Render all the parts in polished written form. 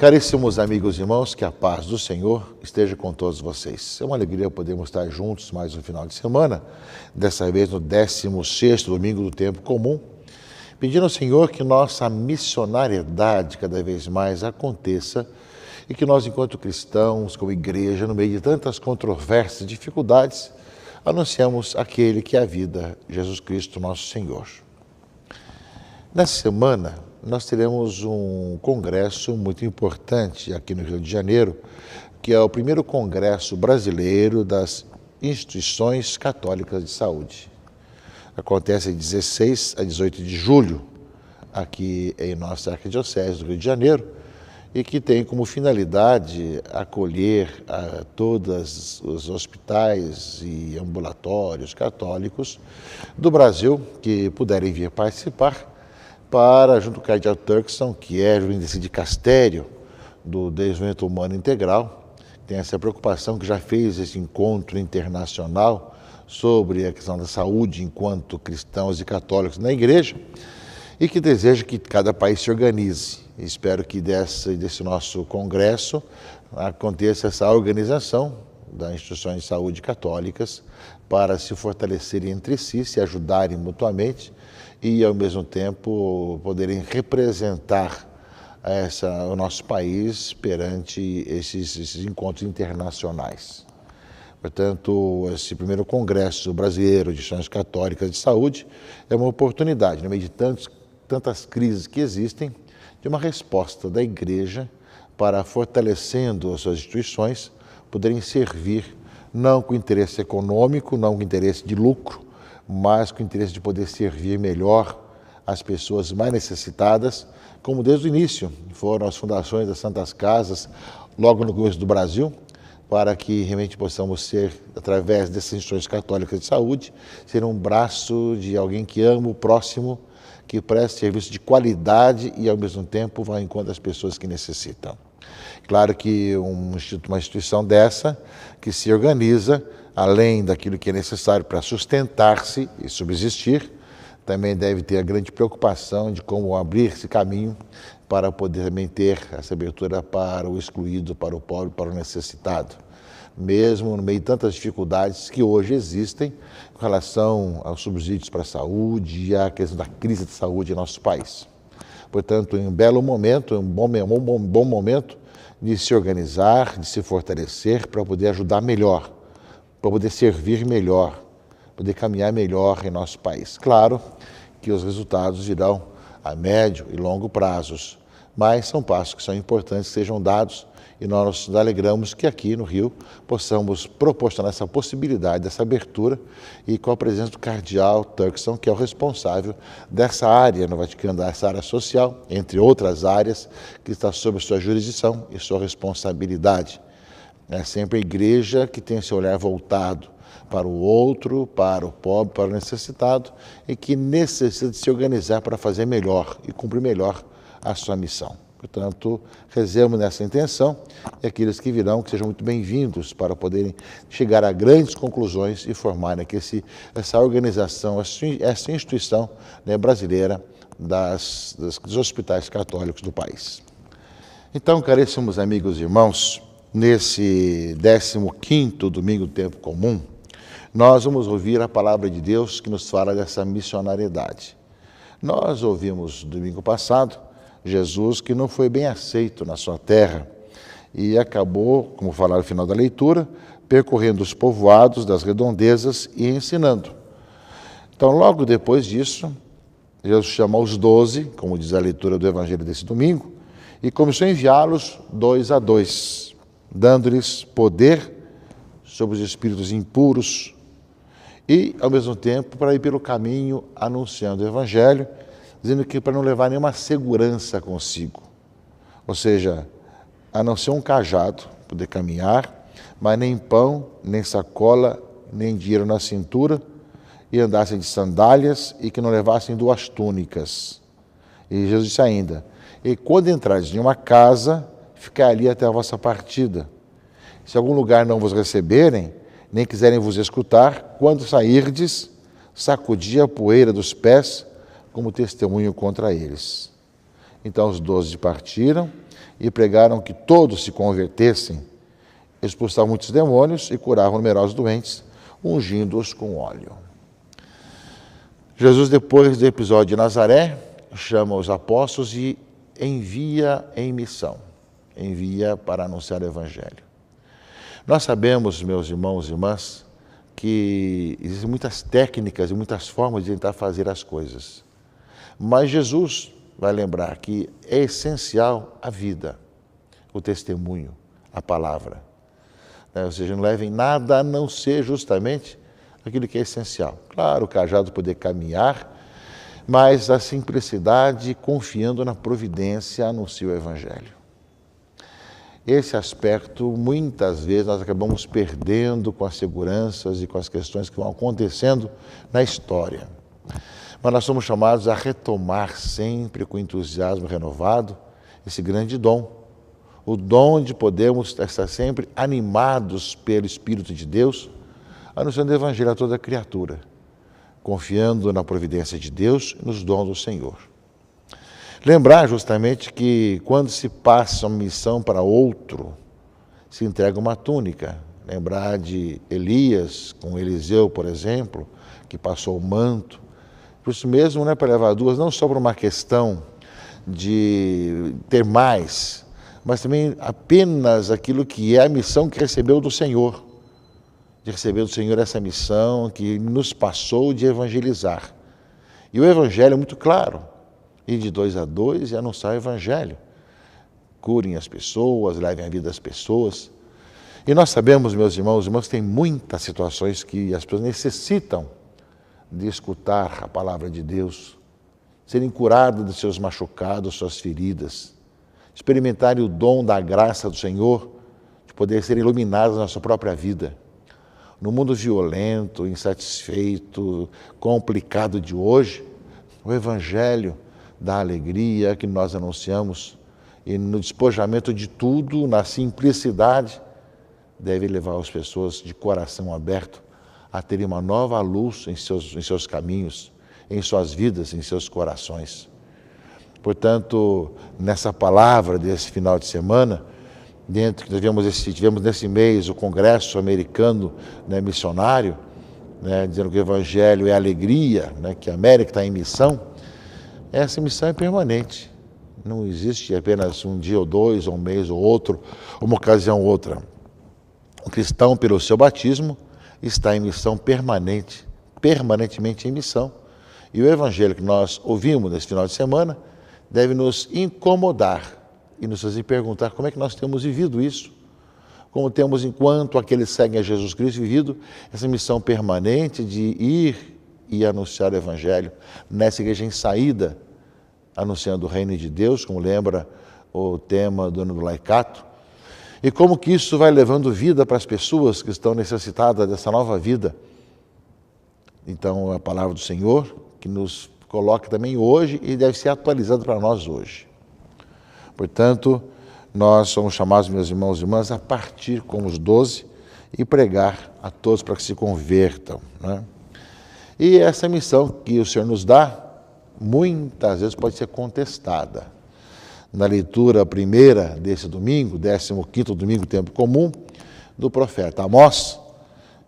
Caríssimos amigos e irmãos, que a paz do Senhor esteja com todos vocês. É uma alegria podermos estar juntos mais um final de semana, dessa vez no 16º domingo do tempo comum, pedindo ao Senhor que nossa missionariedade cada vez mais aconteça e que nós, enquanto cristãos, como igreja, no meio de tantas controvérsias e dificuldades, anunciamos aquele que é a vida, Jesus Cristo, nosso Senhor. Nessa semana, nós teremos um congresso muito importante aqui no Rio de Janeiro, que é o primeiro congresso brasileiro das instituições católicas de saúde. Acontece de 16 a 18 de julho, aqui em nossa arquidiocese do Rio de Janeiro, e que tem como finalidade acolher a todos os hospitais e ambulatórios católicos do Brasil que puderem vir participar, para, junto com o Cardeal Turkson, que é o índice de Castério do Desenvolvimento Humano Integral, tem essa preocupação, que já fez esse encontro internacional sobre a questão da saúde enquanto cristãos e católicos na igreja, e que deseja que cada país se organize. Espero que desse nosso congresso aconteça essa organização das instituições de saúde católicas para se fortalecerem entre si, se ajudarem mutuamente e, ao mesmo tempo, poderem representar o nosso país perante esses encontros internacionais. Portanto, esse primeiro Congresso Brasileiro de Instituições Católicas de Saúde é uma oportunidade, no meio de tantas crises que existem, de uma resposta da Igreja para, fortalecendo as suas instituições, poderem servir não com interesse econômico, não com interesse de lucro, mas com interesse de poder servir melhor as pessoas mais necessitadas, como desde o início foram as fundações das Santas Casas, logo no começo do Brasil, para que realmente possamos ser, através dessas instituições católicas de saúde, ser um braço de alguém que ama o próximo, que presta serviço de qualidade e, ao mesmo tempo, vai em conta das pessoas que necessitam. Claro que uma instituição dessa, que se organiza, além daquilo que é necessário para sustentar-se e subsistir, também deve ter a grande preocupação de como abrir esse caminho para poder também ter essa abertura para o excluído, para o pobre, para o necessitado. Mesmo no meio de tantas dificuldades que hoje existem com relação aos subsídios para a saúde e à questão da crise de saúde em nosso país. Portanto, um belo momento, um bom momento de se organizar, de se fortalecer para poder ajudar melhor, para poder servir melhor, poder caminhar melhor em nosso país. Claro que os resultados virão a médio e longo prazos, mas são passos que são importantes que sejam dados e nós nos alegramos que aqui no Rio possamos proporcionar essa possibilidade, dessa abertura e com a presença do Cardeal Turkson, que é o responsável dessa área no Vaticano, dessa área social, entre outras áreas que está sob sua jurisdição e sua responsabilidade. É sempre a igreja que tem seu olhar voltado para o outro, para o pobre, para o necessitado e que necessita de se organizar para fazer melhor e cumprir melhor a sua missão. Portanto, rezemos nessa intenção e aqueles que virão que sejam muito bem-vindos para poderem chegar a grandes conclusões e formarem que essa organização, essa instituição, né, brasileira dos hospitais católicos do país. Então, caríssimos amigos e irmãos, nesse 15º domingo do tempo comum, nós vamos ouvir a palavra de Deus que nos fala dessa missionariedade. Nós ouvimos domingo passado Jesus que não foi bem aceito na sua terra e acabou, como falaram no final da leitura, percorrendo os povoados das redondezas e ensinando. Então, logo depois disso, Jesus chamou os 12, como diz a leitura do Evangelho desse domingo, e começou a enviá-los 2 a 2, dando-lhes poder sobre os espíritos impuros e, ao mesmo tempo, para ir pelo caminho anunciando o Evangelho, dizendo que para não levar nenhuma segurança consigo, ou seja, a não ser um cajado, poder caminhar, mas nem pão, nem sacola, nem dinheiro na cintura, e andassem de sandálias e que não levassem 2 túnicas. E Jesus disse ainda, e quando entrares em uma casa, ficai ali até a vossa partida. Se algum lugar não vos receberem, nem quiserem vos escutar, quando sairdes, sacudi a poeira dos pés como testemunho contra eles. Então os 12 partiram e pregaram que todos se convertessem, expulsavam muitos demônios e curavam numerosos doentes, ungindo-os com óleo. Jesus, depois do episódio de Nazaré, chama os apóstolos e envia em missão, envia para anunciar o Evangelho. Nós sabemos, meus irmãos e irmãs, que existem muitas técnicas e muitas formas de tentar fazer as coisas. Mas Jesus vai lembrar que é essencial a vida, o testemunho, a palavra. Ou seja, não levem nada a não ser justamente aquilo que é essencial. Claro, o cajado poder caminhar, mas a simplicidade, confiando na providência, anuncia o Evangelho. Esse aspecto, muitas vezes, nós acabamos perdendo com as seguranças e com as questões que vão acontecendo na história. Mas nós somos chamados a retomar sempre com entusiasmo renovado esse grande dom. O dom de podermos estar sempre animados pelo Espírito de Deus, anunciando o Evangelho a toda criatura, confiando na providência de Deus e nos dons do Senhor. Lembrar justamente que quando se passa uma missão para outro, se entrega uma túnica. Lembrar de Elias com Eliseu, por exemplo, que passou o manto. Por isso mesmo, para levar duas, não só por uma questão de ter mais, mas também apenas aquilo que é a missão que recebeu do Senhor. De receber do Senhor essa missão que nos passou de evangelizar. E o Evangelho é muito claro. Ir de 2 a 2 e anunciar o Evangelho. Curem as pessoas, levem a vida das pessoas. E nós sabemos, meus irmãos e irmãs, que tem muitas situações que as pessoas necessitam de escutar a palavra de Deus, serem curadas dos seus machucados, suas feridas, experimentarem o dom da graça do Senhor, de poder ser iluminados na sua própria vida. No mundo violento, insatisfeito, complicado de hoje, o Evangelho da alegria que nós anunciamos e no despojamento de tudo, na simplicidade, deve levar as pessoas de coração aberto a terem uma nova luz em seus caminhos, em suas vidas, em seus corações. Portanto, nessa palavra desse final de semana, dentro que tivemos nesse mês o Congresso Americano missionário, dizendo que o Evangelho é alegria, que a América está em missão. Essa missão é permanente. Não existe apenas um dia ou dois, ou um mês ou outro, uma ocasião ou outra. O cristão, pelo seu batismo, está em missão permanente, permanentemente em missão. E o Evangelho que nós ouvimos nesse final de semana deve nos incomodar e nos fazer perguntar como é que nós temos vivido isso. Como temos, enquanto aqueles seguem a Jesus Cristo, vivido essa missão permanente de ir e anunciar o Evangelho nessa igreja em saída, anunciando o reino de Deus, como lembra o tema do ano do laicato, e como que isso vai levando vida para as pessoas que estão necessitadas dessa nova vida. Então, a palavra do Senhor, que nos coloca também hoje e deve ser atualizada para nós hoje. Portanto, nós somos chamados, meus irmãos e irmãs, a partir com os 12 e pregar a todos para que se convertam, E essa missão que o Senhor nos dá, muitas vezes pode ser contestada. Na leitura primeira desse domingo, 15º domingo, tempo comum, do profeta Amós,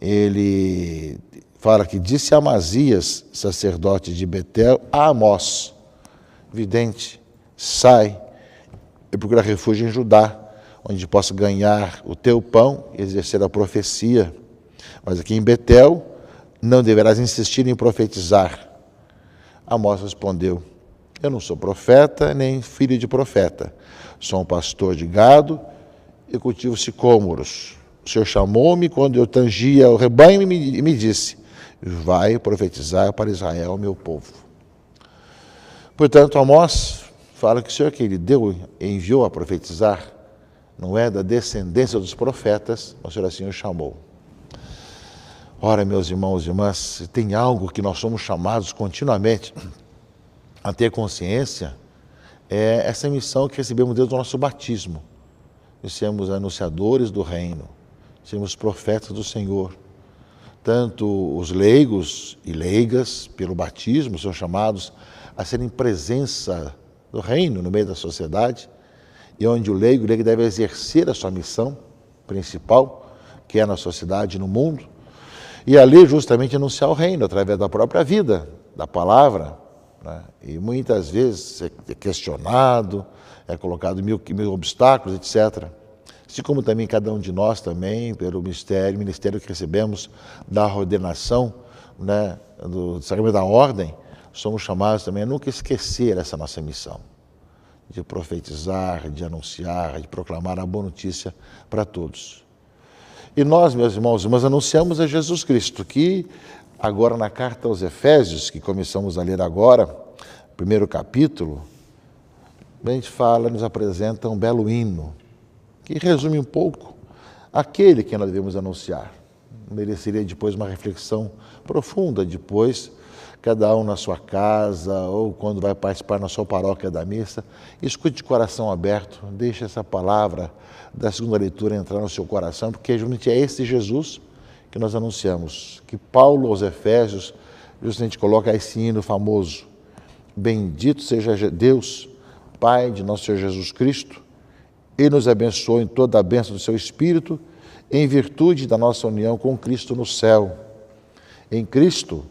ele fala que disse Amazias, sacerdote de Betel, a Amós, vidente, sai e procura refúgio em Judá, onde possa ganhar o teu pão e exercer a profecia. Mas aqui em Betel, não deverás insistir em profetizar. Amós respondeu, eu não sou profeta, nem filho de profeta. Sou um pastor de gado e cultivo sicômoros. O Senhor chamou-me quando eu tangia o rebanho e me disse, vai profetizar para Israel, meu povo. Portanto, Amós fala que o Senhor que ele enviou a profetizar, não é da descendência dos profetas, mas o Senhor assim o chamou. Ora, meus irmãos e irmãs, tem algo que nós somos chamados continuamente a ter consciência, é essa missão que recebemos desde o nosso batismo. De sermos anunciadores do reino, sermos profetas do Senhor. Tanto os leigos e leigas, pelo batismo, são chamados a serem presença do reino no meio da sociedade, e onde o leigo deve exercer a sua missão principal, que é na sociedade e no mundo, e ali justamente anunciar o reino através da própria vida, da palavra, né? E muitas vezes é questionado, é colocado mil obstáculos, etc. Assim como também cada um de nós também, pelo ministério que recebemos da ordenação, né, do sacramento da ordem, somos chamados também a nunca esquecer essa nossa missão, de profetizar, de anunciar, de proclamar a boa notícia para todos. E nós, meus irmãos e irmãs, anunciamos a Jesus Cristo, que agora na carta aos Efésios, que começamos a ler agora, primeiro capítulo, a gente fala, nos apresenta um belo hino, que resume um pouco aquele que nós devemos anunciar. Mereceria depois uma reflexão profunda, depois, cada um na sua casa, ou quando vai participar na sua paróquia da missa, escute de coração aberto, deixe essa palavra da segunda leitura entrar no seu coração, porque justamente é esse Jesus que nós anunciamos, que Paulo aos Efésios justamente coloca esse hino famoso: bendito seja Deus, Pai de nosso Senhor Jesus Cristo, Ele nos abençoou em toda a bênção do seu Espírito, em virtude da nossa união com Cristo no céu. Em Cristo,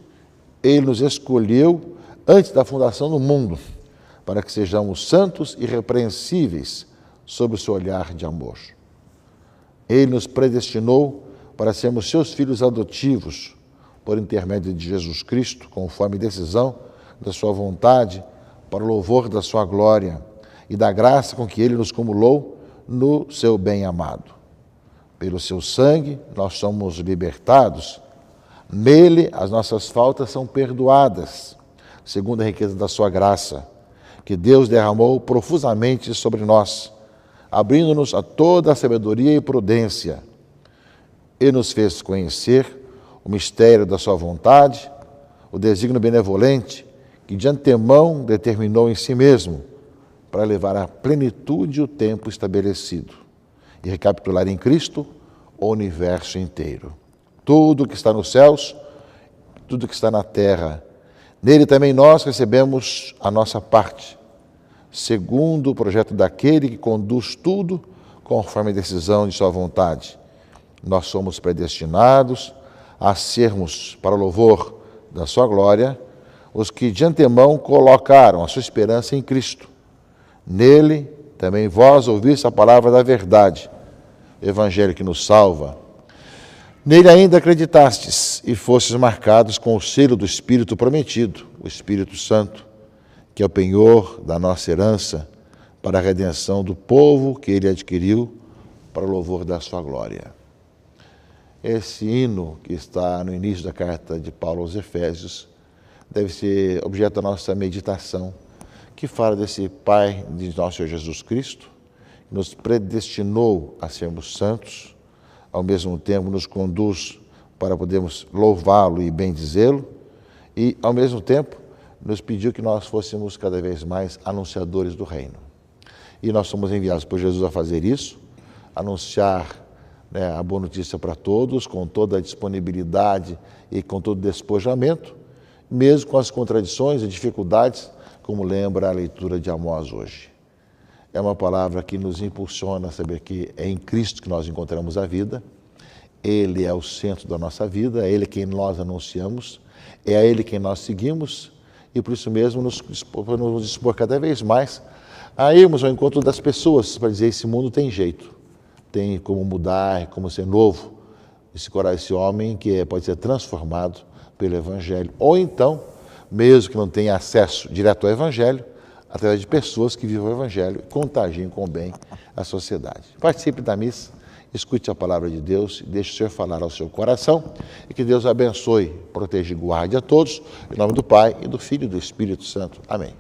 Ele nos escolheu antes da fundação do mundo, para que sejamos santos e irrepreensíveis sob o seu olhar de amor. Ele nos predestinou para sermos seus filhos adotivos, por intermédio de Jesus Cristo, conforme decisão da sua vontade, para o louvor da sua glória e da graça com que Ele nos cumulou no seu bem-amado. Pelo seu sangue, nós somos libertados. Nele, as nossas faltas são perdoadas, segundo a riqueza da sua graça, que Deus derramou profusamente sobre nós, abrindo-nos a toda a sabedoria e prudência. Ele nos fez conhecer o mistério da sua vontade, o desígnio benevolente, que de antemão determinou em si mesmo, para levar à plenitude o tempo estabelecido e recapitular em Cristo o universo inteiro. Tudo que está nos céus, tudo que está na terra. Nele também nós recebemos a nossa parte, segundo o projeto daquele que conduz tudo conforme a decisão de sua vontade. Nós somos predestinados a sermos, para o louvor da sua glória, os que de antemão colocaram a sua esperança em Cristo. Nele também vós ouvistes a palavra da verdade, Evangelho que nos salva. Nele ainda acreditastes e fostes marcados com o selo do Espírito prometido, o Espírito Santo, que é o penhor da nossa herança para a redenção do povo que Ele adquiriu para o louvor da sua glória. Esse hino que está no início da carta de Paulo aos Efésios deve ser objeto da nossa meditação, que fala desse Pai de nosso Senhor Jesus Cristo, que nos predestinou a sermos santos, ao mesmo tempo nos conduz para podermos louvá-lo e bendizê-lo, e ao mesmo tempo nos pediu que nós fôssemos cada vez mais anunciadores do reino. E nós somos enviados por Jesus a fazer isso, anunciar, né, a boa notícia para todos, com toda a disponibilidade e com todo o despojamento, mesmo com as contradições e dificuldades, como lembra a leitura de Amós hoje. É uma palavra que nos impulsiona a saber que é em Cristo que nós encontramos a vida, Ele é o centro da nossa vida, é Ele quem nós anunciamos, é a Ele quem nós seguimos, e por isso mesmo nos dispor cada vez mais a irmos ao encontro das pessoas, para dizer: esse mundo tem jeito, tem como mudar, como ser novo, esse homem que pode ser transformado pelo Evangelho, ou então, mesmo que não tenha acesso direto ao Evangelho, através de pessoas que vivem o Evangelho e contagiem com o bem a sociedade. Participe da missa, escute a palavra de Deus, deixe o Senhor falar ao seu coração e que Deus abençoe, proteja e guarde a todos, em nome do Pai, e do Filho e do Espírito Santo. Amém.